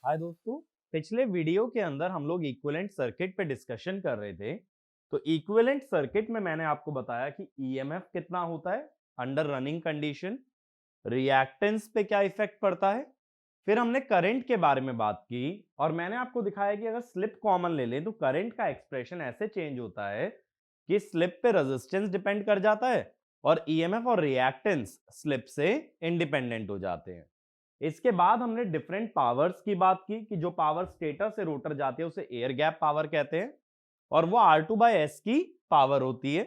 हाय दोस्तों। पिछले वीडियो के अंदर हम लोग इक्विवेलेंट सर्किट पे डिस्कशन कर रहे थे। तो इक्विवेलेंट सर्किट में मैंने आपको बताया कि ईएमएफ कितना होता है अंडर रनिंग कंडीशन, रिएक्टेंस पे क्या इफेक्ट पड़ता है, फिर हमने करंट के बारे में बात की और मैंने आपको दिखाया कि अगर स्लिप कॉमन ले लें तो करंट का एक्सप्रेशन ऐसे चेंज होता है कि स्लिप पे रेजिस्टेंस डिपेंड कर जाता है और ईएमएफ और रिएक्टेंस स्लिप से इंडिपेंडेंट हो जाते हैं। इसके बाद हमने डिफरेंट पावर्स की बात की कि जो पावर स्टेटर से रोटर जाती है उसे एयर गैप पावर कहते हैं और वो R2/S की पावर होती है।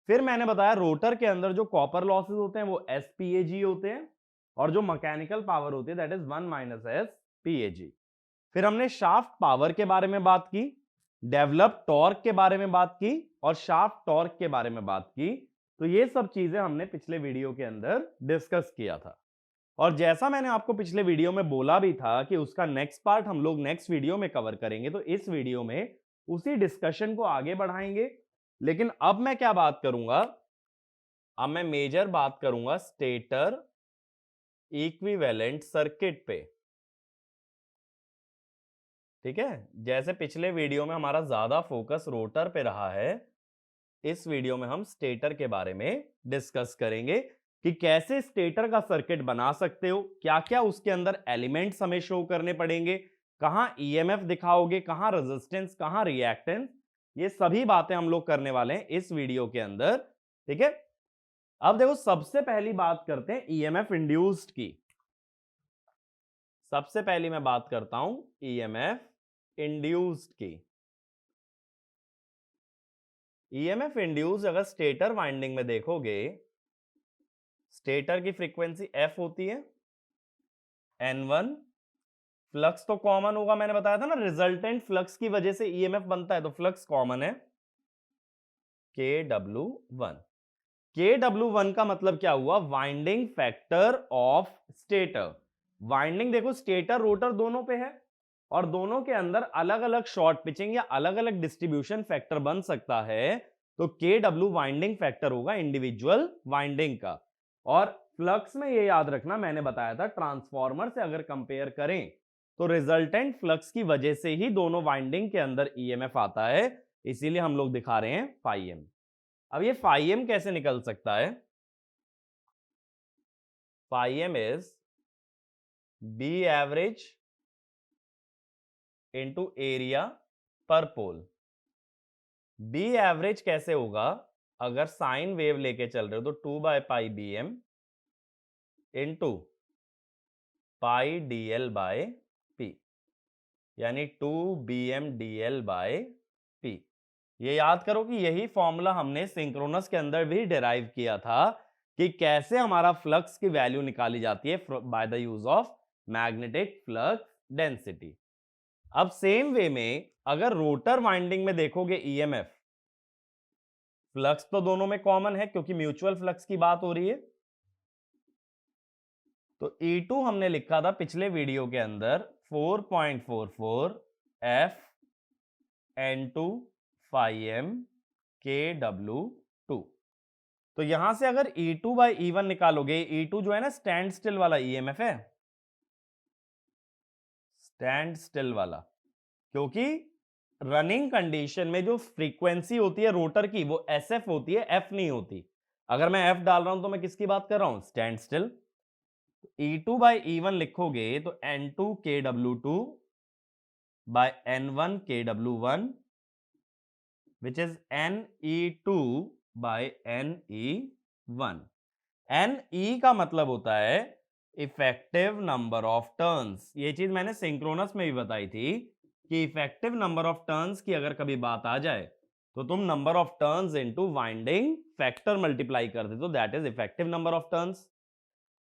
फिर मैंने बताया रोटर के अंदर जो कॉपर लॉसेस होते हैं वो SPAG होते हैं और जो मैकेनिकल पावर होती है दैट इज 1-SPAG। फिर हमने शाफ्ट पावर के बारे में बात की, डेवलप टॉर्क के बारे में बात की और शाफ्ट टॉर्क के बारे में बात की। तो ये सब चीजें हमने पिछले वीडियो के अंदर डिस्कस किया था और जैसा मैंने आपको पिछले वीडियो में बोला भी था कि उसका नेक्स्ट पार्ट हम लोग नेक्स्ट वीडियो में कवर करेंगे, तो इस वीडियो में उसी डिस्कशन को आगे बढ़ाएंगे। लेकिन अब मैं क्या बात करूंगा, अब मैं मेजर बात करूंगा स्टेटर इक्विवेलेंट सर्किट पे। ठीक है, जैसे पिछले वीडियो में हमारा ज्यादा फोकस रोटर पे रहा है, इस वीडियो में हम स्टेटर के बारे में डिस्कस करेंगे कि कैसे स्टेटर का सर्किट बना सकते हो, क्या क्या उसके अंदर एलिमेंट्स हमें शो करने पड़ेंगे, कहां ईएमएफ दिखाओगे, कहां रेजिस्टेंस, कहां रिएक्टेंस। ये सभी बातें हम लोग करने वाले हैं इस वीडियो के अंदर। ठीक है, अब देखो सबसे पहली बात करते हैं ईएमएफ इंड्यूस्ड की। सबसे पहली मैं बात करता हूं ईएमएफ इंड्यूस्ड की। ईएमएफ इंड्यूस्ड अगर स्टेटर वाइंडिंग में देखोगे, स्टेटर की फ्रीक्वेंसी एफ होती है N1। फ्लक्स तो कॉमन होगा, मैंने बताया था ना, रिजल्टेंट फ्लक्स की वजह से ईएमएफ बनता है, तो फ्लक्स कॉमन है KW1। KW1 का मतलब क्या हुआ, winding factor of stator. Winding देखो स्टेटर रोटर दोनों पे है और दोनों के अंदर अलग अलग शॉर्ट पिचिंग या अलग अलग डिस्ट्रीब्यूशन फैक्टर बन सकता है। तो KW वाइंडिंग फैक्टर होगा इंडिविजुअल वाइंडिंग का। और फ्लक्स में ये याद रखना, मैंने बताया था ट्रांसफार्मर से अगर कंपेयर करें तो रिजल्टेंट फ्लक्स की वजह से ही दोनों वाइंडिंग के अंदर ईएमएफ आता है, इसीलिए हम लोग दिखा रहे हैं फाई। अब ये फाई कैसे निकल सकता है, phi is B average into area per pole. B average कैसे होगा, अगर साइन वेव लेके चल रहे हो तो 2/πBm इंटू पाई DL/P, यानी 2BmDL/P। ये याद करो कि यही फॉर्मूला हमने सिंक्रोनस के अंदर भी डिराइव किया था कि कैसे हमारा फ्लक्स की वैल्यू निकाली जाती है by the use of magnetic flux density. अब सेम वे में अगर रोटर वाइंडिंग में देखोगे ईएमएफ, फ्लक्स तो दोनों में कॉमन है क्योंकि म्यूचुअल फ्लक्स की बात हो रही है। तो E2 हमने लिखा था पिछले वीडियो के अंदर 4.44 F N2 phi m KW2। तो यहां से अगर E2/E1 निकालोगे, E2 जो है ना स्टैंड स्टिल वाला ईएमएफ है, स्टैंड स्टिल वाला, क्योंकि रनिंग कंडीशन में जो फ्रीक्वेंसी होती है रोटर की वो SF होती है, F नहीं होती। अगर मैं F डाल रहा हूं तो मैं किसकी बात कर रहा हूं, स्टैंड स्टिल। E2/E1 लिखोगे तो N2 KW2 by N1 KW1 which is NE2 by NE1। NE का मतलब होता है इफेक्टिव नंबर ऑफ टर्न्स। ये चीज मैंने सिंक्रोनस में भी बताई थी कि इफेक्टिव नंबर ऑफ टर्न्स की अगर कभी बात आ जाए तो तुम number of turns into winding factor multiply कर दे, तो that is effective number of turns.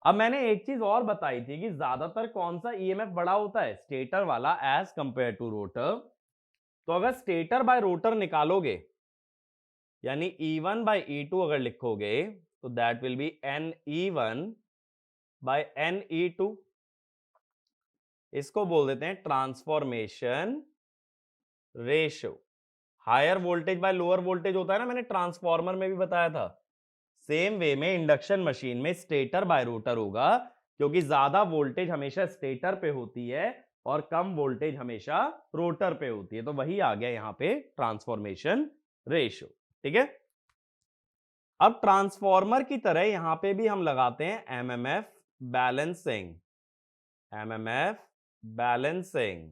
अब मैंने एक चीज और बताई थी कि ज्यादातर कौन सा ईएमएफ बड़ा होता है, स्टेटर वाला एज कंपेयर टू रोटर। तो अगर स्टेटर बाय रोटर निकालोगे यानी E1/E2 अगर लिखोगे तो दैट विल बी NE1/NE2। इसको बोल देते हैं transformation ratio. Higher voltage by lower voltage होता है ना, मैंने ट्रांसफॉर्मर में भी बताया था। सेम वे में इंडक्शन मशीन में स्टेटर बाय रोटर होगा, क्योंकि ज्यादा वोल्टेज हमेशा स्टेटर पे होती है और कम वोल्टेज हमेशा रोटर पे होती है। तो वही आ गया यहां पे ट्रांसफॉर्मेशन रेशियो। ठीक है, अब ट्रांसफॉर्मर की तरह यहां पे भी हम लगाते हैं एमएमएफ बैलेंसिंग, एमएमएफ बैलेंसिंग,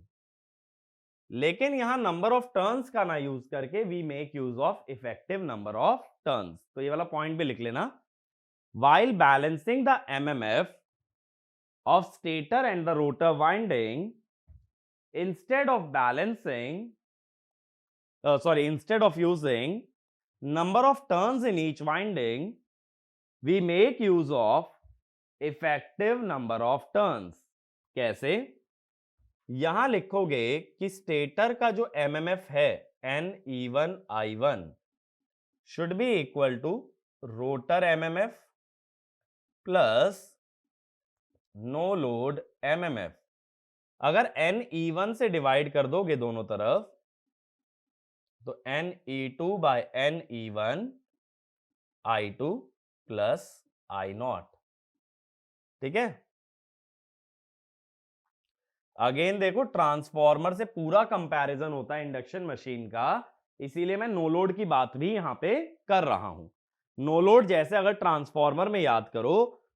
लेकिन यहां नंबर ऑफ टर्न्स का ना यूज करके we make use of effective number of turns. तो ये वाला पॉइंट भी लिख लेना। while balancing the MMF of stator and the rotor winding, instead of instead of using number of turns in each winding, we make use of effective number of turns। कैसे? यहां लिखोगे कि स्टेटर का जो MMF है NE1I1 should be equal to rotor MMF plus no load MMF. अगर NE1 से divide कर दोगे दोनों तरफ तो NE2 bye NE1 I2 plus I0। ठीक है, अगेन देखो ट्रांसफॉर्मर से पूरा कंपैरिजन होता है इंडक्शन मशीन का, इसीलिए मैं नो लोड की बात भी यहां पे कर रहा हूं। नो लोड जैसे अगर ट्रांसफॉर्मर में याद करो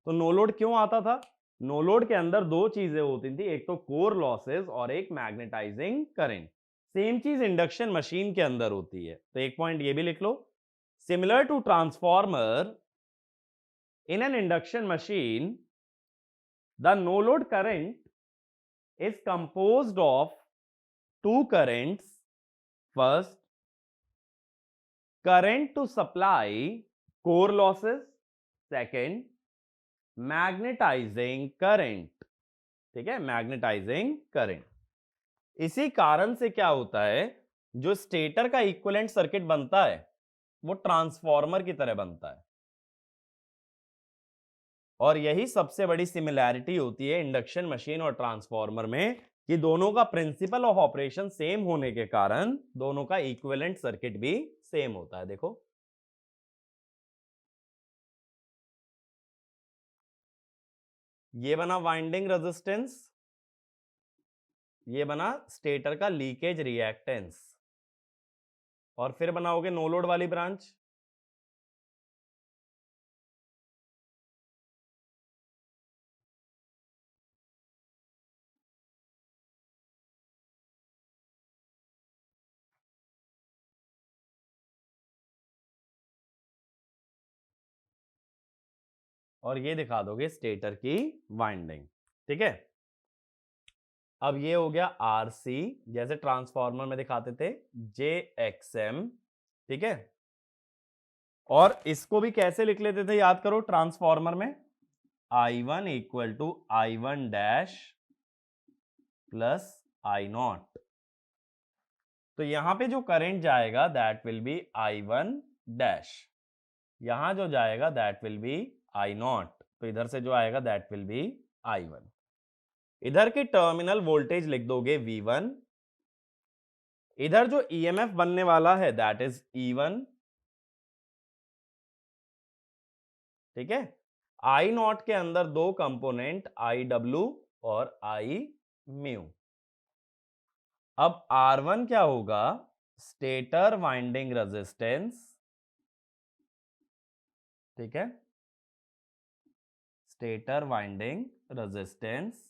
तो नो लोड क्यों आता था? नो लोड के अंदर दो चीजें होती थी, एक तो कोर लॉसेस और एक मैग्नेटाइजिंग करंट। सेम चीज इंडक्शन मशीन के अंदर होती है। तो एक पॉइंट ये भी लिख लो, similar to transformer in an induction machine the no load current is composed of two currents. First, current to supply core losses. Second, magnetizing current। ठीक है, मैग्नेटाइजिंग करंट। इसी कारण से क्या होता है, जो स्टेटर का इक्विवेलेंट सर्किट बनता है वो ट्रांसफॉर्मर की तरह बनता है, और यही सबसे बड़ी सिमिलैरिटी होती है इंडक्शन मशीन और ट्रांसफॉर्मर में कि दोनों का प्रिंसिपल ऑफ ऑपरेशन सेम होने के कारण दोनों का इक्विवेलेंट सर्किट भी सेम होता है। देखो ये बना वाइंडिंग रेजिस्टेंस, ये बना स्टेटर का लीकेज रिएक्टेंस, और फिर बनाओगे नो लोड वाली ब्रांच। और ये दिखा दोगे स्टेटर की वाइंडिंग। ठीक है, अब ये हो गया आरसी, जैसे ट्रांसफॉर्मर में दिखाते थे JXM। ठीक है, और इसको भी कैसे लिख लेते थे याद करो, ट्रांसफॉर्मर में I1 equal to I1 dash plus I0। तो यहां पे जो करंट जाएगा that will be I1 dash, यहां जो जाएगा दैट विल बी I0, तो इधर से जो आएगा दैट विल बी I1। इधर की टर्मिनल वोल्टेज लिख दोगे V1, इधर जो EMF बनने वाला है दैट इज E1। ठीक है, I0 के अंदर दो कंपोनेंट IW और I म्यू। अब R1 क्या होगा, स्टेटर वाइंडिंग रेजिस्टेंस। ठीक है, stator winding resistance.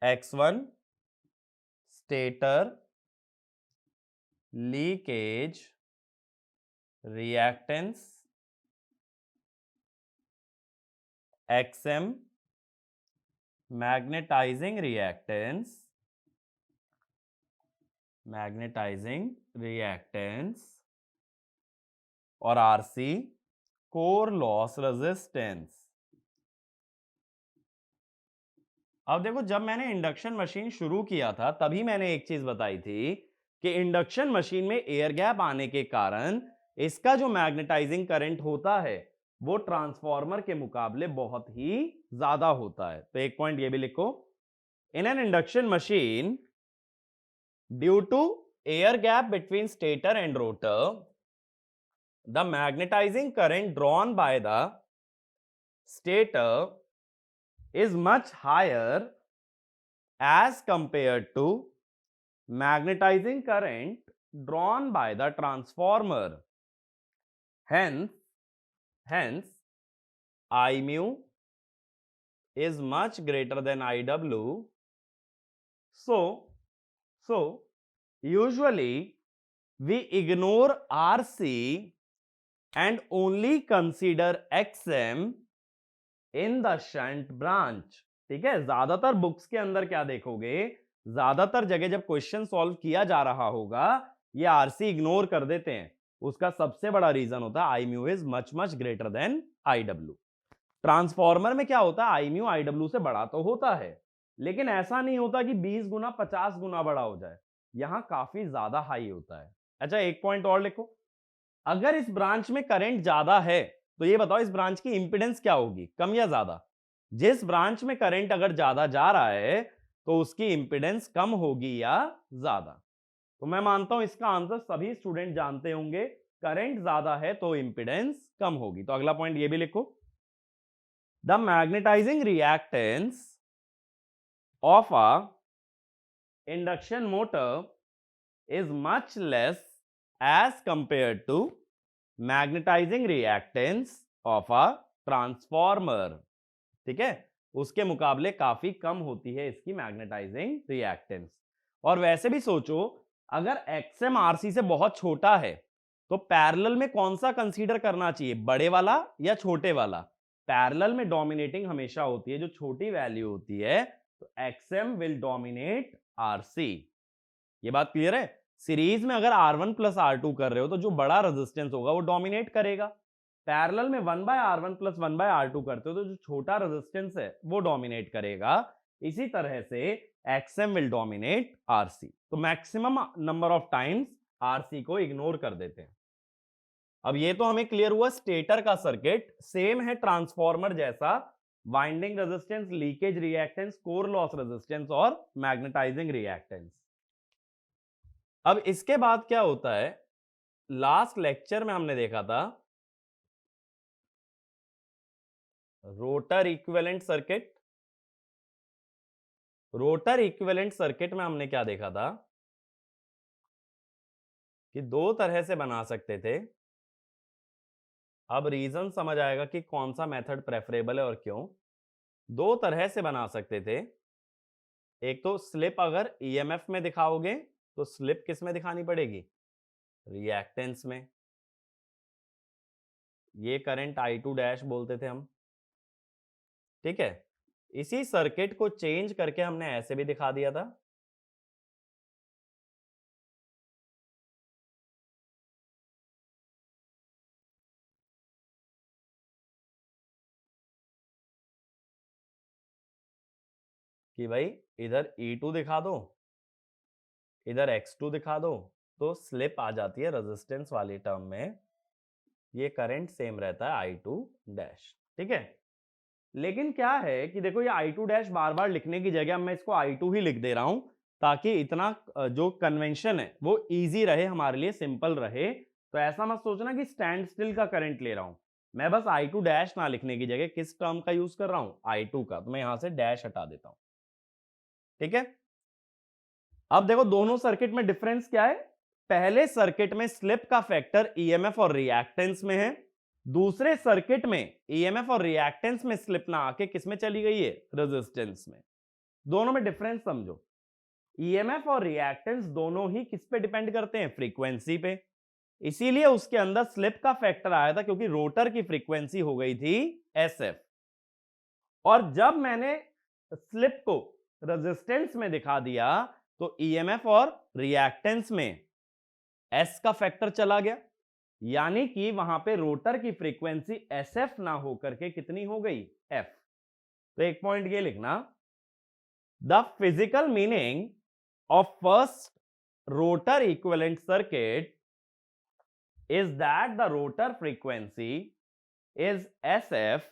X1 stator leakage reactance. XM magnetising reactance, magnetising reactance, और RC कोर लॉस रेजिस्टेंस। अब देखो जब मैंने इंडक्शन मशीन शुरू किया था तभी मैंने एक चीज बताई थी कि इंडक्शन मशीन में एयर गैप आने के कारण इसका जो मैग्नेटाइजिंग करंट होता है वो ट्रांसफॉर्मर के मुकाबले बहुत ही ज्यादा होता है। तो एक पॉइंट ये भी लिखो, in an induction machine due to air gap between stator and rotor the magnetizing current drawn by the stator is much higher as compared to magnetizing current drawn by the transformer. Hence, I mu is much greater than IW. So usually we ignore RC and only consider XM in the shunt branch. ठीक है, ज्यादातर books के अंदर क्या देखोगे, ज्यादातर जगह जब क्वेश्चन सॉल्व किया जा रहा होगा ये आरसी इग्नोर कर देते हैं। उसका सबसे बड़ा रीजन होता है I mu is much much greater than I W. Transformer में क्या होता है, आई म्यू आई डब्ल्यू से बड़ा तो होता है, लेकिन ऐसा नहीं होता कि 20 गुना 50 गुना बड़ा हो जाए, यहां काफी ज्यादा हाई होता है। अच्छा, एक पॉइंट और लिखो, अगर इस ब्रांच में करंट ज्यादा है तो ये बताओ इस ब्रांच की इंपीडेंस क्या होगी, कम या ज्यादा? जिस ब्रांच में करंट अगर ज्यादा जा रहा है तो उसकी इंपीडेंस कम होगी या ज्यादा? तो मैं मानता हूं इसका आंसर सभी स्टूडेंट जानते होंगे, करंट ज्यादा है तो इंपीडेंस कम होगी। तो अगला पॉइंट ये भी लिखो, the magnetising reactance of a induction motor is much less as compared to magnetizing reactance of a transformer. ठीक है, उसके मुकाबले काफी कम होती है इसकी मैग्नेटाइजिंग रिएक्टेंस। और वैसे भी सोचो, अगर XM RC से बहुत छोटा है तो पैरेलल में कौन सा कंसीडर करना चाहिए, बड़े वाला या छोटे वाला? पैरेलल में डोमिनेटिंग हमेशा होती है जो छोटी वैल्यू होती है, तो XM विल डोमिनेट RC। ये बात क्लियर है? सीरीज में अगर R1 प्लस R2 कर रहे हो तो जो बड़ा रेजिस्टेंस होगा वो डोमिनेट करेगा, पैरेलल में 1/R1 प्लस 1/R2 करते हो तो जो छोटा रेजिस्टेंस है वो डोमिनेट करेगा। इसी तरह से XM विल डोमिनेट RC। तो maximum number of times RC को इग्नोर कर देते हैं। अब ये तो हमें क्लियर हुआ स्टेटर का सर्किट, सेम है ट्रांसफॉर्मर जैसा, winding resistance, leakage reactance, core loss resistance और मैग्नेटाइजिंग रिएक्टेंस। अब इसके बाद क्या होता है, लास्ट लेक्चर में हमने देखा था rotor equivalent circuit. Rotor equivalent circuit में हमने क्या देखा था कि दो तरह से बना सकते थे। अब रीजन समझ आएगा कि कौन सा मेथड प्रेफरेबल है और क्यों। दो तरह से बना सकते थे, एक तो स्लिप अगर ईएमएफ में दिखाओगे तो स्लिप किस में दिखानी पड़ेगी, रिएक्टेंस में। ये करंट I2 डैश बोलते थे हम, ठीक है। इसी सर्किट को चेंज करके हमने ऐसे भी दिखा दिया था, कि भाई इधर E2 दिखा दो, इधर X2 दिखा दो, तो स्लिप आ जाती है रेजिस्टेंस वाली टर्म में, ये करंट सेम रहता है I2 डैश, ठीक है। लेकिन क्या है कि देखो ये I2 डैश बार बार लिखने की जगह मैं इसको I2 ही लिख दे रहा हूं, ताकि इतना जो कन्वेंशन है वो इजी रहे हमारे लिए, सिंपल रहे। तो ऐसा मत सोचना कि स्टैंड स्टिल का करंट ले रहा हूं, मैं बस I2 डैश ना लिखने की जगह किस टर्म का यूज कर रहा हूं, I2 का, तो मैं यहां से डैश हटा देता हूं, ठीक है। अब देखो दोनों सर्किट में डिफरेंस क्या है, पहले सर्किट में स्लिप का फैक्टर ईएमएफ और रिएक्टेंस में है, दूसरे सर्किट में ईएमएफ और रिएक्टेंस में स्लिप ना आके किस में चली गई है, रेजिस्टेंस में। दोनों में डिफरेंस समझो, ईएमएफ और रिएक्टेंस दोनों ही किस पे डिपेंड करते हैं, फ्रीक्वेंसी पे। इसीलिए उसके अंदर स्लिप का फैक्टर आया था क्योंकि रोटर की फ्रीक्वेंसी हो गई थी एसएफ, और जब मैंने स्लिप को रेजिस्टेंस में दिखा दिया तो ईएमएफ और रिएक्टेंस में एस का फैक्टर चला गया, यानी कि वहां पे रोटर की फ्रीक्वेंसी एसएफ ना होकर के कितनी हो गई, एफ। तो एक पॉइंट ये लिखना, the physical meaning of first rotor equivalent circuit is that the rotor frequency is SF,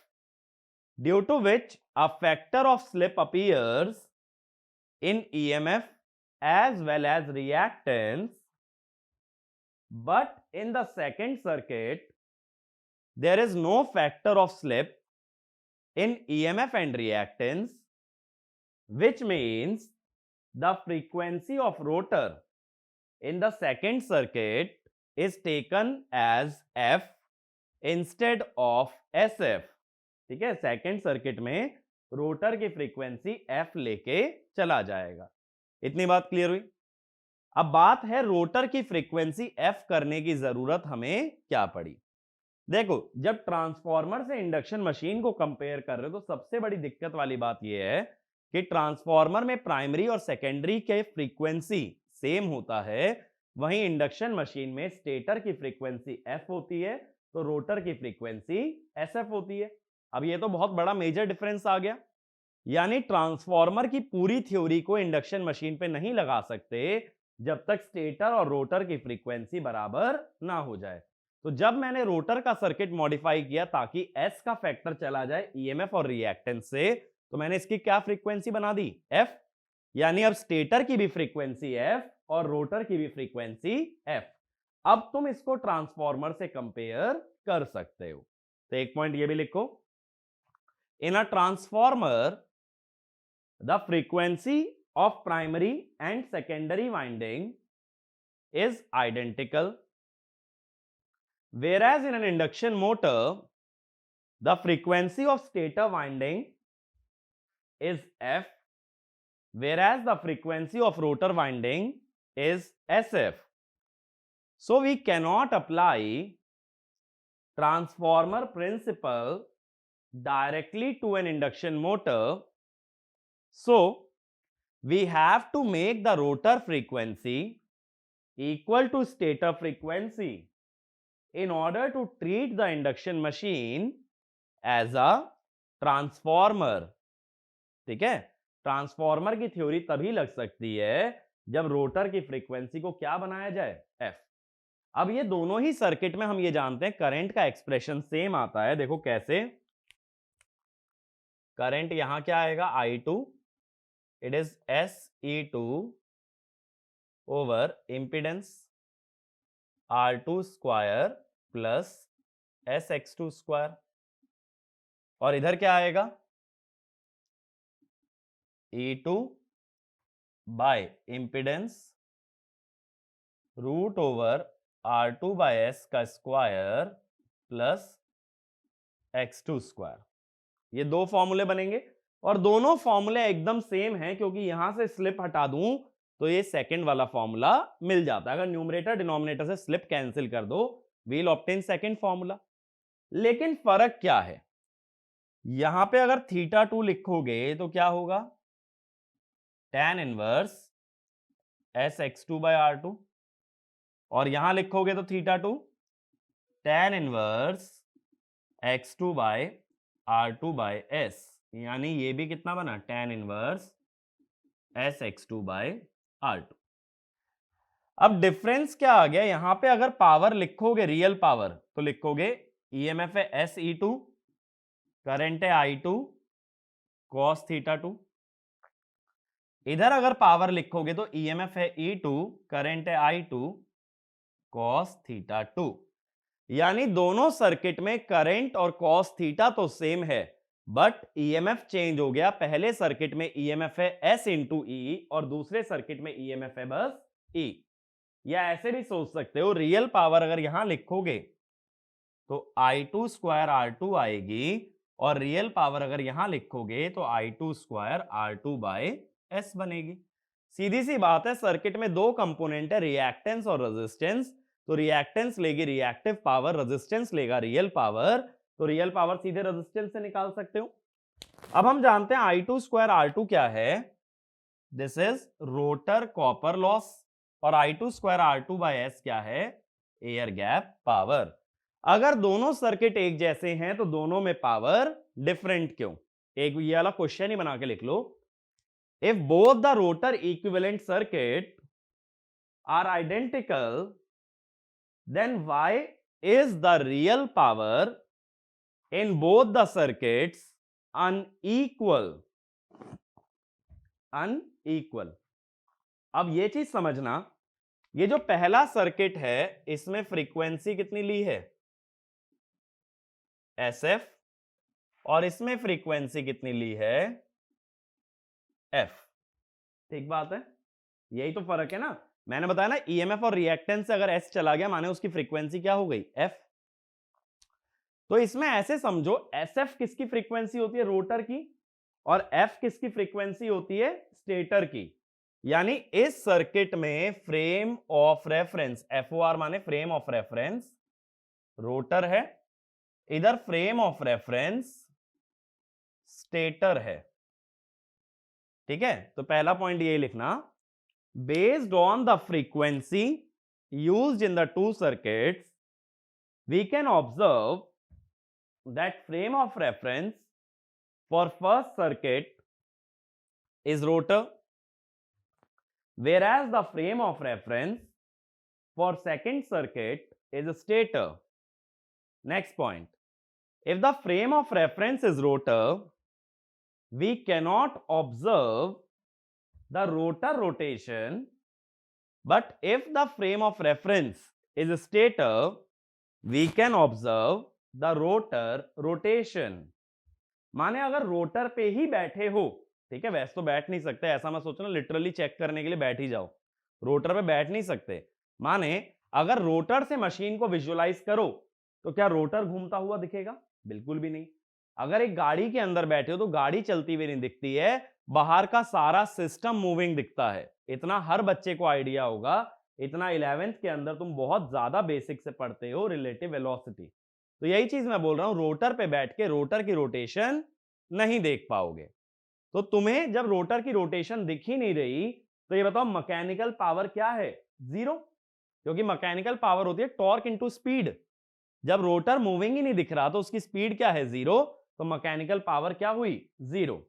due to which a factor of slip appears in EMF as well as reactance, but in the second circuit there is no factor of slip in EMF and reactance, which means the frequency of rotor in the second circuit is taken as F instead of SF। ठीक है, second circuit में rotor की frequency F लेके चला जाएगा। इतनी बात clear हुई। अब बात है रोटर की फ्रीक्वेंसी F करने की जरूरत हमें क्या पड़ी। देखो, जब ट्रांसफॉर्मर से इंडक्शन मशीन को कंपेयर कर रहे हो तो सबसे बड़ी दिक्कत वाली बात यह है कि ट्रांसफॉर्मर में प्राइमरी और सेकेंडरी के फ्रीक्वेंसी सेम होता है, वहीं इंडक्शन मशीन में स्टेटर की फ्रीक्वेंसी F होती है तो रोटर की फ्रीक्वेंसी SF होती है। अब ये तो बहुत बड़ा मेजर डिफरेंस आ गया, यानी ट्रांसफॉर्मर की पूरी थ्योरी को इंडक्शन मशीन पे नहीं लगा सकते जब तक स्टेटर और रोटर की फ्रीक्वेंसी बराबर ना हो जाए। तो जब मैंने रोटर का सर्किट मॉडिफाई किया ताकि S का फैक्टर चला जाए EMF और रिएक्टेंस से, तो मैंने इसकी क्या फ्रीक्वेंसी बना दी, F। यानी अब स्टेटर की भी फ्रीक्वेंसी F और रोटर की भी फ्रीक्वेंसी F। अब तुम इसको ट्रांसफॉर्मर से कंपेयर कर सकते हो। तो एक पॉइंट ये भी लिखो, in a transformer the frequency of primary and secondary winding is identical, whereas in an induction motor the frequency of stator winding is F, whereas the frequency of rotor winding is SF. So we cannot apply transformer principle directly to an induction motor. So we have to make the rotor frequency equal to stator frequency in order to treat the induction machine as a transformer। ठीक है, transformer की theory तभी लग सकती है जब rotor की frequency को क्या बनाया जाए, F। अब ये दोनों ही सर्किट में हम ये जानते हैं करंट का एक्सप्रेशन सेम आता है। देखो कैसे, करंट यहां क्या आएगा, I2, it is SE2 over impedance R2 square plus SX2 square, और इधर क्या आएगा, E2 by impedance root over R2 by S का स्क्वायर प्लस X2 स्क्वायर। ये दो फॉर्मूले बनेंगे और दोनों फॉर्मूले एकदम सेम हैं, क्योंकि यहां से स्लिप हटा दूं तो ये सेकंड वाला फॉर्मूला मिल जाता है। अगर न्यूमरेटर डिनोमिनेटर से स्लिप कैंसिल कर दो, वील ऑब्टेन सेकंड फॉर्मूला। लेकिन फर्क क्या है, यहां पे अगर θ2 लिखोगे तो क्या होगा, tan inverse SX2 bye R2, और यहां लिखोगे तो θ2 tan inverse X2 by R2 by S, यानी ये भी कितना बना, tan inverse SX2 bye R2। अब डिफरेंस क्या आ गया, यहां पे अगर पावर लिखोगे रियल पावर तो लिखोगे EMF है SE2, करंट है I2 cos θ2। इधर अगर पावर लिखोगे तो EMF है E2, करंट है I2 cos θ2। यानी दोनों सर्किट में करंट और cos थीटा तो सेम है, बट EMF चेंज हो गया। पहले सर्किट में EMF है S इंटू E और दूसरे सर्किट में EMF है बस E। या ऐसे भी सोच सकते हो, रियल पावर अगर यहां लिखोगे तो I2 स्क्वायर R2 आएगी, और रियल पावर अगर यहां लिखोगे तो I2 square R2 by S बनेगी। सीधी सी बात है, सर्किट में दो कंपोनेंट है, रिएक्टेंस और रेजिस्टेंस। तो रिएक्टेंस लेगी रिएक्टिव पावर, रेजिस्टेंस लेगा रियल पावर, तो रियल पावर सीधे रेजिस्टेंस से निकाल सकते हो। अब हम जानते हैं I2 स्क्वायर R2 क्या है, this is rotor copper loss, और I2 square R2 by S क्या है, एयर गैप पावर। अगर दोनों सर्किट एक जैसे हैं तो दोनों में पावर डिफरेंट क्यों, एक ये वाला क्वेश्चन ही बना के लिख लो। If both the rotor equivalent circuit are identical, then why is the real power in both the circuits unequal? Unequal। अब ये चीज समझना, ये जो पहला सर्किट है इसमें फ्रीक्वेंसी कितनी ली है, SF, और इसमें फ्रीक्वेंसी कितनी ली है, F। ठीक बात है, यही तो फर्क है ना। मैंने बताया ना ईएमएफ और रिएक्टेंस से अगर एस चला गया माने उसकी फ्रीक्वेंसी क्या हो गई, एफ। तो इसमें ऐसे समझो एसएफ किसकी फ्रीक्वेंसी होती है, रोटर की, और एफ किसकी फ्रीक्वेंसी होती है, स्टेटर की। यानी इस सर्किट में फ्रेम ऑफ रेफरेंस, एफओआर माने फ्रेम ऑफ रेफरेंस, रोटर है, इधर फ्रेम ऑफ रेफरेंस स्टेटर है। ठीक है, तो पहला पॉइंट ये लिखना, based on the frequency used in the two circuits we can observe that frame of reference for first circuit is rotor, whereas the frame of reference for second circuit is stator. Next point, if the frame of reference is rotor, we cannot observe the rotor rotation, but if the frame of reference is stator, we can observe the rotor rotation. माने अगर rotor पे ही बैठे हो, ठीक है, वैसे तो बैठ नहीं सकते, ऐसा मत सोचना लिटरली चेक करने के लिए बैठ ही जाओ, रोटर पे बैठ नहीं सकते। माने अगर रोटर से मशीन को विजुअलाइज करो तो क्या रोटर घूमता हुआ दिखेगा, बिल्कुल भी नहीं। अगर एक गाड़ी के अंदर बैठे हो तो गाड़ी चलती हुई नहीं दिखती है, बाहर का सारा सिस्टम मूविंग दिखता है। इतना हर बच्चे को आइडिया होगा, इतना 11th के अंदर तुम बहुत ज्यादा बेसिक से पढ़ते हो, रिलेटिव वेलोसिटी। तो यही चीज मैं बोल रहा हूं, रोटर पे बैठ के रोटर की रोटेशन नहीं देख पाओगे। तो तुम्हें जब रोटर की रोटेशन दिख ही नहीं रही तो ये बताओ मैकेनिकल पावर क्या है, जीरो, क्योंकि मैकेनिकल पावर होती है टॉर्क इनटू स्पीड। जब रोटर मूविंग ही नहीं दिख रहा तो उसकी स्पीड क्या है, जीरो, तो मैकेनिकल पावर क्या हुई, जीरो।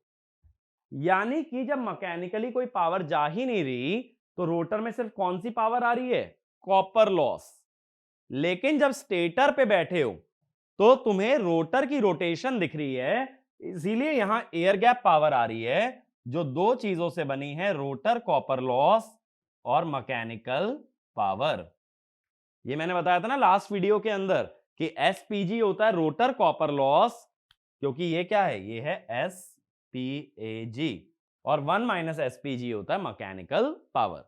यानी कि जब मैकेनिकली कोई पावर जा ही नहीं रही तो रोटर में सिर्फ कौन सी पावर आ रही है, कॉपर लॉस। लेकिन जब स्टेटर पे बैठे हो तो तुम्हें रोटर की रोटेशन दिख रही है, इसीलिए यहां एयर गैप पावर आ रही है, जो दो चीजों से बनी है, रोटर कॉपर लॉस और मैकेनिकल पावर। ये मैंने बताया था ना लास्ट वीडियो के अंदर कि एसपीजी होता है रोटर कॉपर लॉस, क्योंकि ये क्या है, ये है एसपीएजी, और 1 माइनस एसपीजी होता है मैकेनिकल पावर।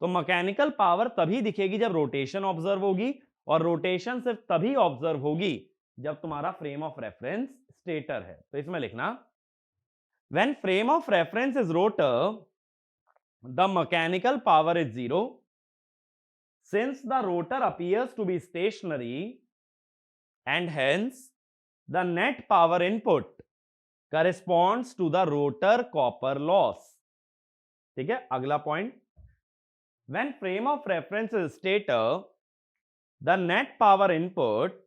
तो मैकेनिकल पावर तभी दिखेगी जब रोटेशन ऑब्जर्व होगी, और रोटेशन सिर्फ तभी ऑब्जर्व होगी जब तुम्हारा फ्रेम ऑफ रेफरेंस स्टेटर है। तो इसमें लिखना, when frame of reference is rotor the mechanical power is zero, since the rotor appears to be stationary and hence the net power input corresponds to the rotor copper loss. ठीक है, अगला point, when frame of reference is stator the net power input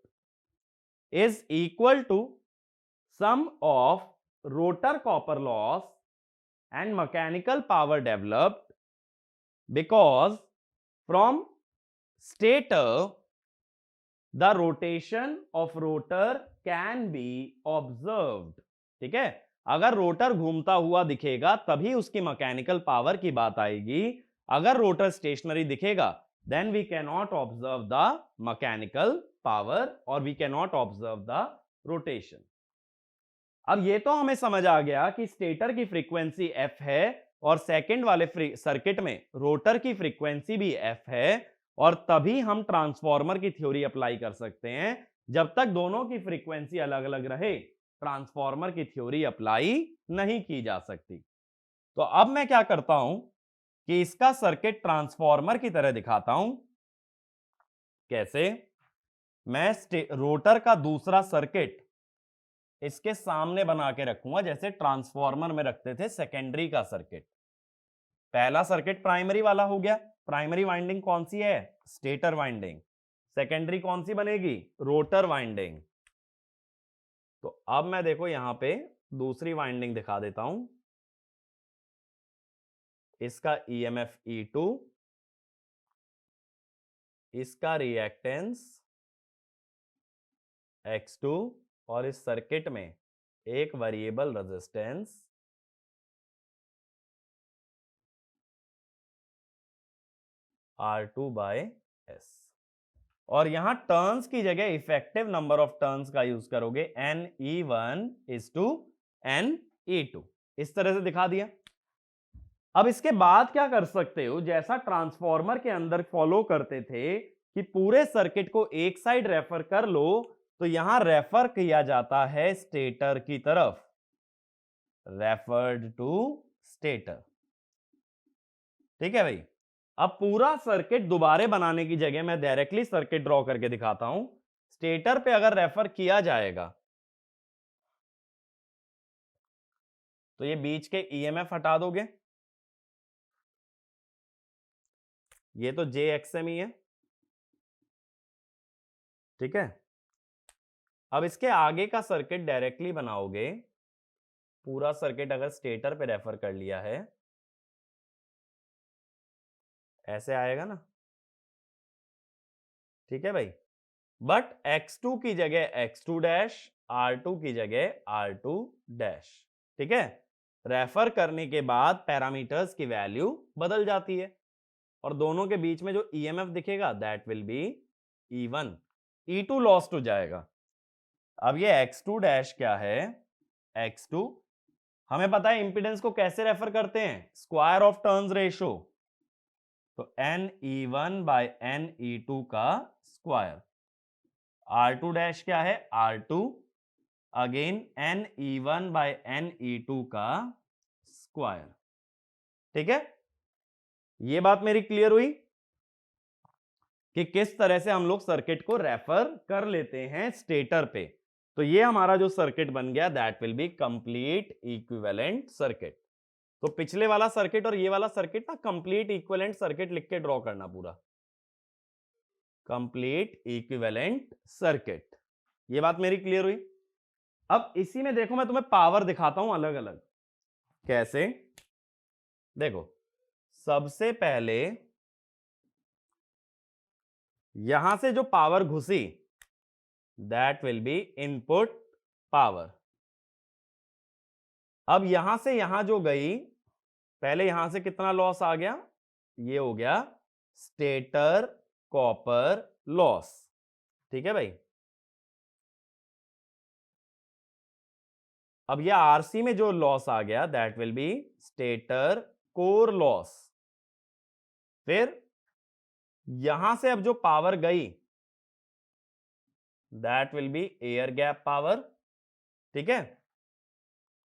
is equal to sum of rotor copper loss and mechanical power developed, because from stator the rotation of rotor can be observed. ठीक है, अगर rotor घूमता हुआ दिखेगा तभी उसकी mechanical power की बात आएगी, अगर रोटर स्टेशनरी दिखेगा then we cannot observe the mechanical power or we cannot observe the rotation. अब ये तो हमें समझ आ गया कि स्टेटर की फ्रीक्वेंसी f है और सेकंड वाले सर्किट में रोटर की फ्रीक्वेंसी भी f है, और तभी हम ट्रांसफॉर्मर की थ्योरी अप्लाई कर सकते हैं। जब तक दोनों की फ्रीक्वेंसी अलग अलग रहे ट्रांसफॉर्मर की थ्योरी अप्लाई नहीं की जा सकती। तो अब मैं क्या करता हूं कि इसका सर्किट ट्रांसफॉर्मर की तरह दिखाता हूं। कैसे, मैं रोटर का दूसरा सर्किट इसके सामने बना के रखूंगा, जैसे ट्रांसफॉर्मर में रखते थे सेकेंडरी का सर्किट। पहला सर्किट प्राइमरी वाला हो गया, प्राइमरी वाइंडिंग कौन सी है, स्टेटर वाइंडिंग, सेकेंडरी कौन सी बनेगी, रोटर वाइंडिंग। तो अब मैं देखो यहां पे दूसरी वाइंडिंग दिखा देता हूं, इसका ईएमएफ E2, इसका रिएक्टेंस X2, और इस सर्किट में एक वेरिएबल रेजिस्टेंस R2/S, और यहां टर्न्स की जगह इफेक्टिव नंबर ऑफ टर्न्स का यूज करोगे, NE1 is to NE2, इस तरह से दिखा दिया। अब इसके बाद क्या कर सकते हो, जैसा ट्रांसफॉर्मर के अंदर फॉलो करते थे कि पूरे सर्किट को एक साइड रेफर कर लो, तो यहां रेफर किया जाता है स्टेटर की तरफ, रेफर्ड टू स्टेटर। ठीक है भाई। अब पूरा सर्किट दोबारा बनाने की जगह मैं डायरेक्टली सर्किट ड्रॉ करके दिखाता हूं। स्टेटर पे अगर रेफर किया जाएगा तो ये बीच के ईएमएफ हटा दोगे, ये तो JXM ही है। ठीक है। अब इसके आगे का सर्किट डायरेक्टली बनाओगे, पूरा सर्किट अगर स्टेटर पे रेफर कर लिया है, ऐसे आएगा ना। ठीक है भाई। बट x2 की जगह x2 डैश, r2 की जगह r2 डैश। ठीक है। रेफर करने के बाद पैरामीटर्स की वैल्यू बदल जाती है और दोनों के बीच में जो ईएमएफ दिखेगा that will be E1, E2 lost हो जाएगा। अब ये x2 डैश क्या है, x2 हमें पता है इंपीडेंस को कैसे रेफर करते हैं, स्क्वायर ऑफ टर्न्स रेशो, तो NE1 बाय NE2 का स्क्वायर। R2 डैश क्या है, R2 again NE1 bye NE2 का स्क्वायर। ठीक है। ये बात मेरी क्लियर हुई कि किस तरह से हम लोग सर्किट को रेफर कर लेते हैं स्टेटर पे। तो ये हमारा जो सर्किट बन गया that will be complete equivalent circuit. तो पिछले वाला सर्किट और ये वाला सर्किट ना कंप्लीट इक्विवेलेंट सर्किट लिख के ड्रॉ करना, पूरा कंप्लीट इक्विवेलेंट सर्किट। ये बात मेरी क्लियर हुई। अब इसी में देखो मैं तुम्हें पावर दिखाता हूं अलग अलग। कैसे, देखो सबसे पहले यहां से जो पावर घुसी that will be input power. अब यहां से यहां जो गई, पहले यहां से कितना लॉस आ गया, ये हो गया स्टेटर कॉपर लॉस। ठीक है भाई। अब यह आरसी में जो लॉस आ गया that will be stator core loss. फिर यहां से अब जो पावर गई that will be air gap power. ठीक है।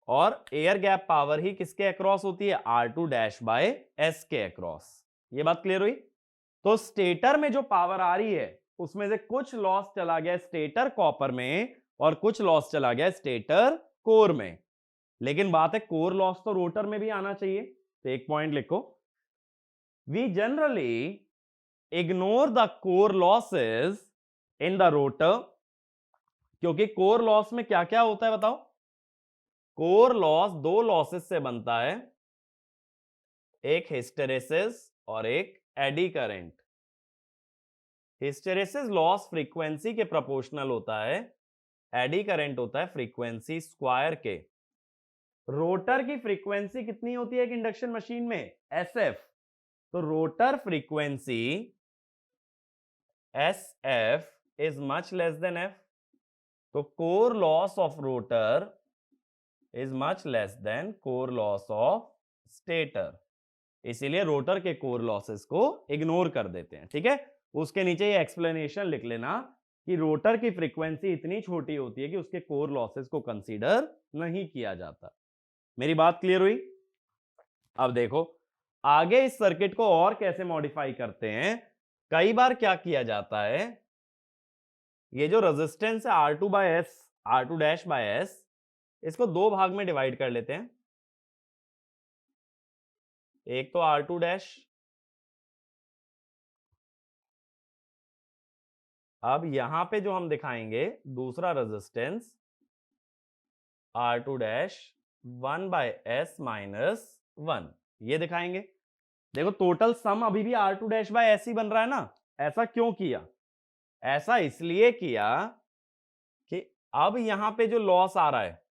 और एयर गैप पावर ही किसके अक्रॉस होती है, R2 डैश बाय एस के अक्रॉस। ये बात क्लियर हुई। तो स्टेटर में जो पावर आ रही है उसमें से कुछ लॉस चला गया स्टेटर कॉपर में और कुछ लॉस चला गया स्टेटर कोर में। लेकिन बात है कोर लॉस तो रोटर में भी आना चाहिए, तो एक पॉइंट लिखो, we generally ignore the core losses in the rotor. क्योंकि कोर लॉस में क्या क्या होता है बताओ, कोर लॉस दो लॉसेस से बनता है, एक हिस्टेरेसिस और एक eddy current. Hysteresis loss frequency के प्रोपोर्शनल होता है, एडी करंट होता है फ्रीक्वेंसी स्क्वायर के। रोटर की फ्रीक्वेंसी कितनी होती है एक इंडक्शन मशीन में, SF। तो rotor frequency SF is much less than F। तो core loss of rotor is much less than core loss of stator. इसीलिए रोटर के कोर लॉसेस को इग्नोर कर देते हैं। ठीक है। उसके नीचे ये एक्सप्लेनेशन लिख लेना कि रोटर की फ्रीक्वेंसी इतनी छोटी होती है कि उसके कोर लॉसेस को कंसीडर नहीं किया जाता। मेरी बात क्लियर हुई। अब देखो आगे इस सर्किट को और कैसे मॉडिफाई करते हैं। कई बार क्या किया जाता है, ये जो रेजिस्टेंस है R2 by S, R2 dash by S, इसको दो भाग में डिवाइड कर लेते हैं। एक तो R2 डैश, अब यहां पे जो हम दिखाएंगे दूसरा resistance R2 dash 1 by S minus 1, ये दिखाएंगे। देखो टोटल सम अभी भी R2 डैश बाय एस ही बन रहा है ना। ऐसा क्यों किया, ऐसा इसलिए किया कि अब यहां पे जो लॉस आ रहा है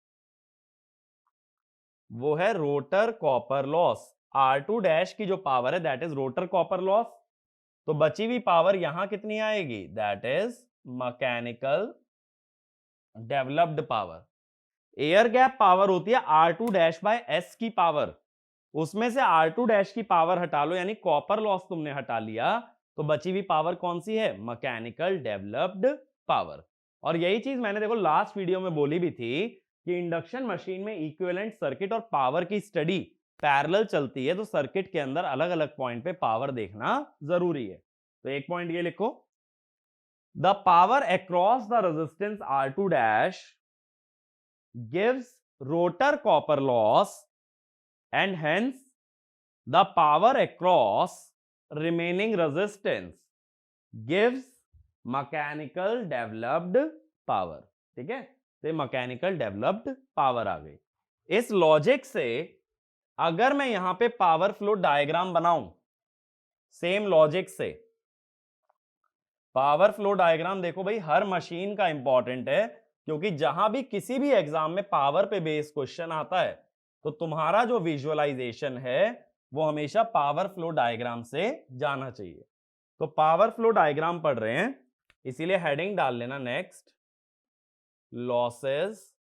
वो है rotor copper loss. R2 dash की जो पावर है that is rotor copper loss, तो बची हुई पावर यहां कितनी आएगी, that is mechanical developed power. Air gap power होती है R2 डैश बाय एस की पावर। उसमें से R2 डैश की पावर हटा लो, यानी कॉपर लॉस तुमने हटा लिया, तो बची हुई पावर कौन सी है? Mechanical developed power. और यही चीज मैंने देखो लास्ट वीडियो में बोली भी थी कि इंडक्शन मशीन में इक्विवेलेंट सर्किट और पावर की स्टडी पैरेलल चलती है, तो सर्किट के अंदर अलग अलग पॉइंट पे पावर देखना जरूरी है। तो एक पॉइंट ये लिखो, the power across the resistance R2 dash gives rotor copper loss and hence the power across remaining resistance gives mechanical developed power। ठीक है, तो मैकेनिकल डेवलप्ड पावर आ गई। इस लॉजिक से अगर मैं यहां पे पावर फ्लो डायग्राम बनाऊं, सेम लॉजिक से पावर फ्लो डायग्राम, देखो भाई हर मशीन का इंपॉर्टेंट है, क्योंकि जहां भी किसी भी एग्जाम में पावर पे बेस्ड क्वेश्चन आता है तो तुम्हारा जो विजुअलाइजेशन है वो हमेशा पावर फ्लो डायग्राम से जाना चाहिए। तो पावर फ्लो डायग्राम पढ़ रहे हैं, इसीलिए हेडिंग डाल लेना नेक्स्ट, लॉसेस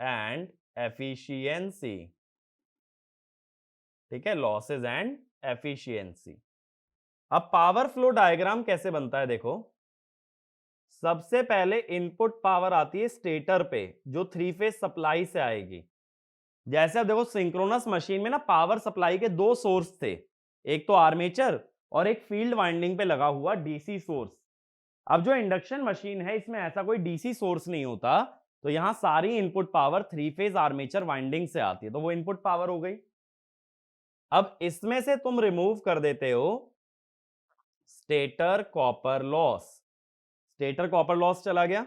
एंड एफिशिएंसी। ठीक है, लॉसेस एंड एफिशिएंसी। अब पावर फ्लो डायग्राम कैसे बनता है, देखो सबसे पहले इनपुट पावर आती है स्टेटर पे, जो 3 फेज सप्लाई से आएगी। जैसे अब देखो सिंक्रोनस मशीन में ना पावर सप्लाई के 2 सोर्स थे, एक तो आर्मेचर और एक फील्ड वाइंडिंग पे लगा हुआ डीसी सोर्स। अब जो इंडक्शन मशीन है इसमें ऐसा कोई डीसी सोर्स नहीं होता, तो यहां सारी input power 3 phase armature winding से आती है, तो वो इनपुट पावर हो गई। अब इसमें से तुम रिमूव कर देते हो stator copper loss. Stator copper loss चला गया,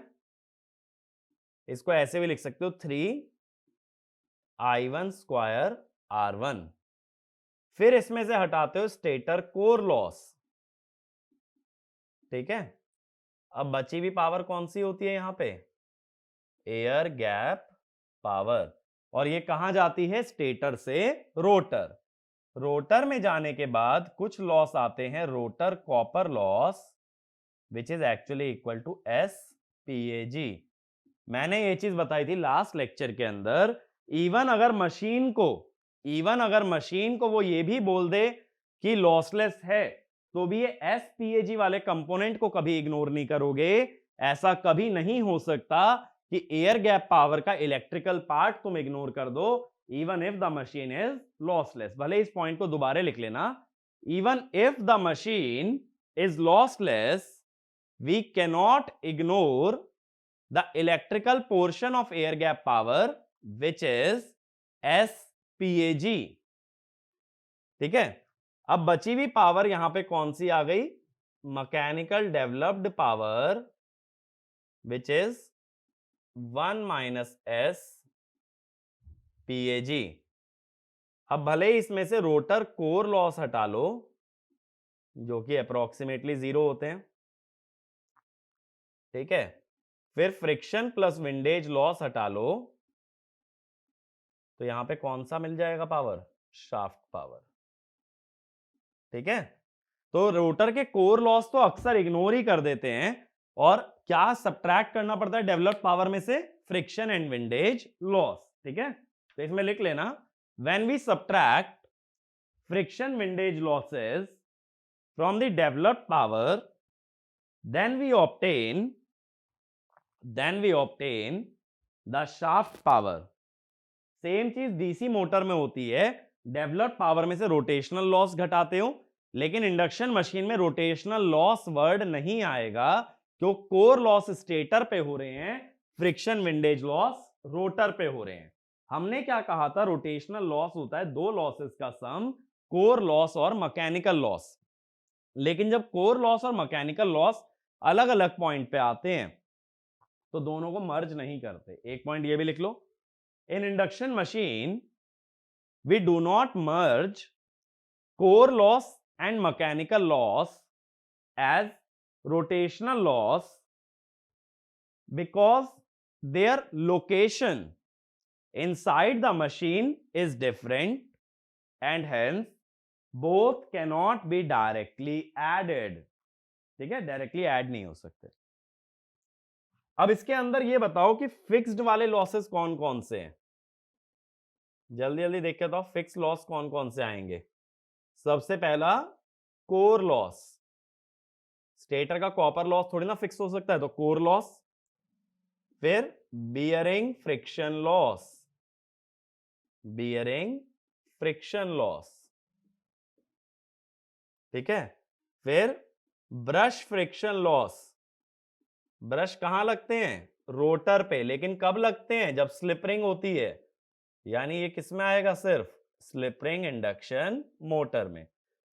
इसको ऐसे भी लिख सकते हो 3I1 स्क्वायर R1। फिर इसमें से हटाते हो स्टेटर कोर लॉस। ठीक है, अब बची हुई पावर कौन सी होती है यहां पे? Air gap power. और ये कहां जाती है? स्टेटर से रोटर। रोटर में जाने के बाद कुछ लॉस आते हैं, rotor copper loss, which is actually equal to SPAG। मैंने ये चीज बताई थी लास्ट लेक्चर के अंदर, इवन अगर मशीन को वो ये भी बोल दे कि लॉसलेस है, तो भी ये SPAG वाले कंपोनेंट को कभी इग्नोर नहीं करोगे। ऐसा कभी नहीं हो सकता कि एयर गैप पावर का इलेक्ट्रिकल पार्ट तुम इग्नोर कर दो, even if the machine is lossless. भले इस पॉइंट को दोबारा लिख लेना, even if the machine is lossless we cannot ignore the electrical portion of air gap power which is SPAG। ठीक है, अब बची हुई पावर यहां पे कौन सी आ गई? Mechanical developed power which is 1 minus SPAG। अब भले ही इसमें से रोटर कोर लॉस हटा लो, जो कि अप्रोक्सीमेटली 0 होते हैं। ठीक है, फिर फ्रिक्शन प्लस विंडेज लॉस हटा लो, तो यहां पे कौन सा मिल जाएगा पावर? Shaft power. ठीक है, तो रोटर के कोर लॉस तो अक्सर इग्नोर ही कर देते हैं, और क्या सब्ट्रैक्ट करना पड़ता है डेवलप्ड पावर में से? Friction and windage loss. ठीक है, तो इसमें लिख लेना, when we subtract friction windage losses from the developed power then we obtain the shaft power। Same चीज डीसी मोटर में होती है, डेवलप्ड पावर में से रोटेशनल लॉस घटाते हो, लेकिन इंडक्शन मशीन में रोटेशनल लॉस वर्ड नहीं आएगा, क्यों? कोर लॉस स्टेटर पे हो रहे हैं, फ्रिक्शन विंडेज लॉस रोटर पे हो रहे हैं। हमने क्या कहा था? रोटेशनल लॉस होता है 2 लॉसेस का सम, कोर लॉस और मैकेनिकल लॉस। लेकिन जब कोर लॉस और मैकेनिकल लॉस अलग अलग पॉइंट पे आते हैं तो दोनों को मर्ज नहीं करते। एक पॉइंट ये भी लिख लो, in induction machine we do not merge core loss and mechanical loss as rotational loss because their location inside the machine is different and hence both cannot be directly added। ठीक है, directly add नहीं हो सकते। अब इसके अंदर ये बताओ कि फिक्स्ड वाले लॉसेस कौन कौन से हैं? जल्दी जल्दी देख के तो फिक्स लॉस कौन कौन से आएंगे। सबसे पहला कोर लॉस। स्टेटर का कॉपर लॉस थोड़ी ना फिक्स हो सकता है, तो कोर लॉस। फिर bearing friction loss, bearing friction loss, ठीक है। फिर ब्रश फ्रिक्शन लॉस। ब्रश कहां लगते हैं? रोटर पे, लेकिन कब लगते हैं? जब स्लिप रिंग होती है। यानी ये किसमें आएगा? सिर्फ स्लिप रिंग इंडक्शन मोटर में।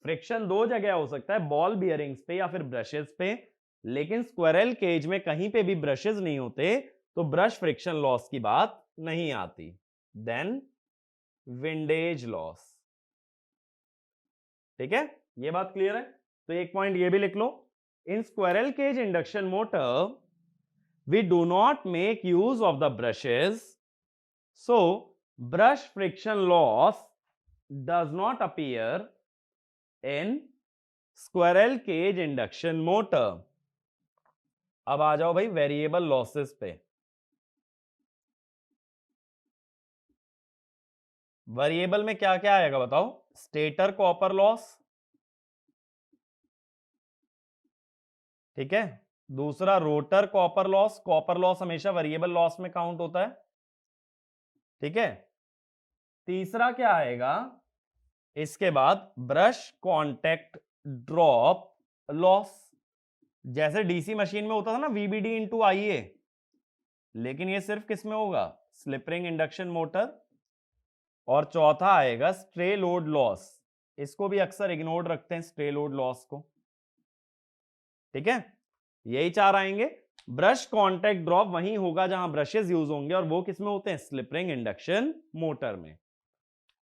फ्रिक्शन दो जगह हो सकता है, बॉल बियरिंग्स पे या फिर ब्रशेस पे, लेकिन स्क्विरल केज में कहीं पे भी ब्रशेस नहीं होते, तो ब्रश फ्रिक्शन लॉस की बात नहीं आती। देन विंडेज लॉस, ठीक है, ये बात क्लियर है। तो एक पॉइंट ये भी लिख लो, in squirrel cage induction motor we do not make use of the brushes, so brush friction loss does not appear in squirrel cage induction motor। अब आ जाओ भाई वेरिएबल लॉसेस पे। वेरिएबल में क्या क्या आएगा बताओ? स्टेटर कॉपर लॉस, ठीक है। दूसरा rotor copper loss, copper loss हमेशा वेरिएबल लॉस में काउंट होता है, ठीक है। तीसरा क्या आएगा इसके बाद? Brush contact drop loss. जैसे डीसी मशीन में होता था ना वीबीडी इंटू आईए, लेकिन ये सिर्फ किस में होगा? Slip ring induction motor. और चौथा आएगा स्ट्रे लोड लॉस। इसको भी अक्सर इग्नोर रखते हैं, स्ट्रे लोड लॉस को, ठीक है। यही चार आएंगे। ब्रश कांटेक्ट ड्रॉप वहीं होगा जहां ब्रशेस यूज होंगे, और वो किसमें होते हैं? स्लिप रिंग इंडक्शन मोटर में।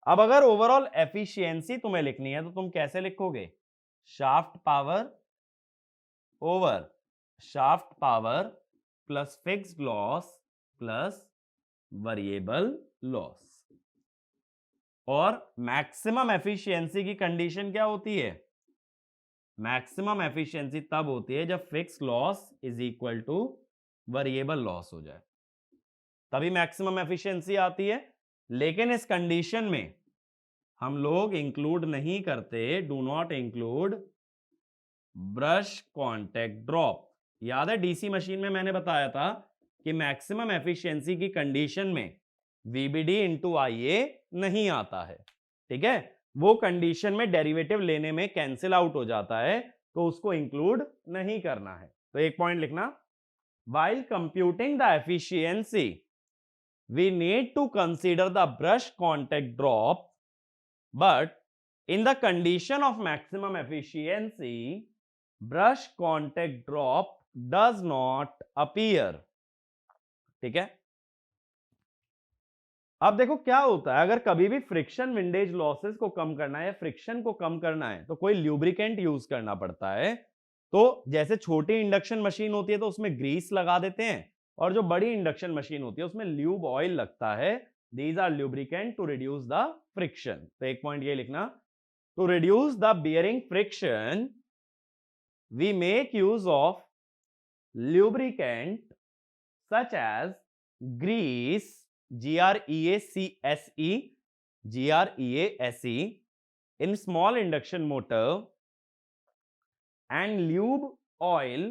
अब अगर ओवरऑल एफिशिएंसी तुम्हें लिखनी है तो तुम कैसे लिखोगे? Shaft power over shaft power plus fixed loss plus variable loss. और मैक्सिमम एफिशिएंसी की कंडीशन क्या होती है? मैक्सिमम एफिशिएंसी तब होती है जब fix loss is equal two variable loss हो जाए, तभी मैक्सिमम एफिशिएंसी आती है। लेकिन इस कंडीशन में हम लोग इंक्लूड नहीं करते, do not include brush contact drop. याद है डीसी मशीन में मैंने बताया था कि मैक्सिमम एफिशिएंसी की कंडीशन में वीबीडी इंटू आईए नहीं आता है, ठीक है। वो कंडीशन में डेरिवेटिव लेने में कैंसिल आउट हो जाता है, तो उसको इंक्लूड नहीं करना है। तो एक पॉइंट लिखना, while computing the efficiency we need to consider the brush contact drop, but in the condition of maximum efficiency brush contact drop does not appear, ठीक है। अब देखो क्या होता है, अगर कभी भी फ्रिक्शन विंडेज लॉसेस को कम करना है या फ्रिक्शन को कम करना है तो कोई ल्यूब्रिकेंट यूज करना पड़ता है। तो जैसे छोटी इंडक्शन मशीन होती है तो उसमें ग्रीस लगा देते हैं, और जो बड़ी इंडक्शन मशीन होती है उसमें ल्यूब ऑयल लगता है। These are lubricant to reduce the friction. तो एक पॉइंट ये लिखना, to reduce the bearing friction we make use of lubricant such as grease, GREACSE, GREASE in small induction motor and lube oil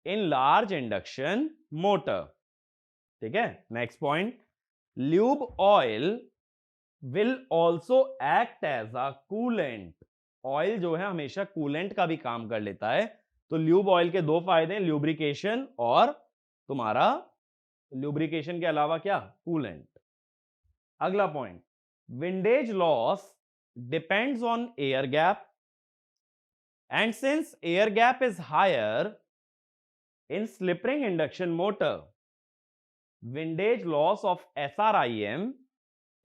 in large induction motor, ठीक है। Next point, lube oil will also act as a coolant। Oil जो है हमेशा coolant का भी काम कर लेता है। तो ल्यूब ऑयल के दो फायदे हैं, ल्यूब्रिकेशन और तुम्हारा ल्यूब्रिकेशन के अलावा क्या? कूलेंट। अगला point, windage loss depends on air gap, and since air gap is higher in slip ring induction motor, windage loss of SRIM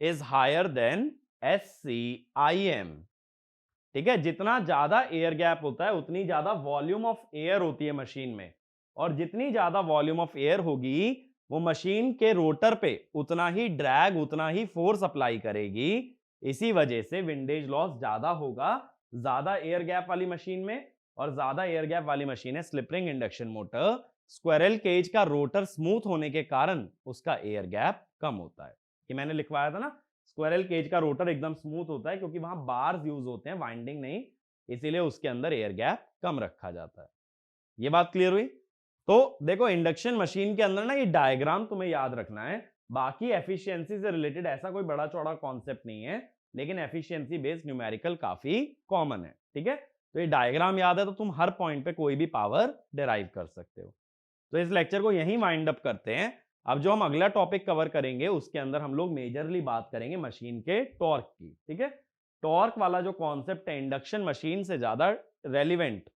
is higher than SCIM, ठीक है। जितना ज्यादा एयर गैप होता है उतनी ज्यादा वॉल्यूम ऑफ एयर होती है मशीन में, और जितनी ज्यादा वॉल्यूम ऑफ एयर होगी वो मशीन के रोटर पे उतना ही ड्रैग, उतना ही फोर्स अप्लाई करेगी। इसी वजह से विंडेज लॉस ज्यादा होगा ज्यादा एयर गैप वाली मशीन में, और ज्यादा एयर गैप वाली मशीन है slip ring induction motor. Squirrel cage का रोटर स्मूथ होने के कारण उसका एयर गैप कम होता है। कि मैंने लिखवाया था ना, स्क्विरल केज का रोटर एकदम स्मूथ होता है क्योंकि वहां बार्स यूज होते हैं, वाइंडिंग नहीं, इसीलिए उसके अंदर एयर गैप कम रखा जाता है। ये बात क्लियर हुई? तो देखो इंडक्शन मशीन के अंदर ना ये डायग्राम तुम्हें याद रखना है, बाकी एफिशिएंसी से रिलेटेड ऐसा कोई बड़ा चौड़ा कॉन्सेप्ट नहीं है, लेकिन एफिशिएंसी बेस्ड न्यूमेरिकल काफी कॉमन है, ठीक है? तो ये डायग्राम याद है तो तुम हर पॉइंट पे कोई भी पावर डिराइव कर सकते हो। तो इस लेक्चर को यहीं वाइंड अप करते हैं। अब जो हम अगला टॉपिक कवर करेंगे उसके अंदर हम लोग मेजरली बात करेंगे मशीन के टॉर्क की, ठीक है? टॉर्क वाला जो कॉन्सेप्ट है इंडक्शन मशीन से ज्यादा रेलिवेंट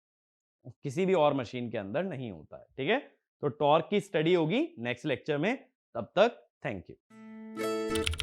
किसी भी और मशीन के अंदर नहीं होता है, ठीक है? तो टॉर्क की स्टडी होगी नेक्स्ट लेक्चर में। तब तक थैंक यू।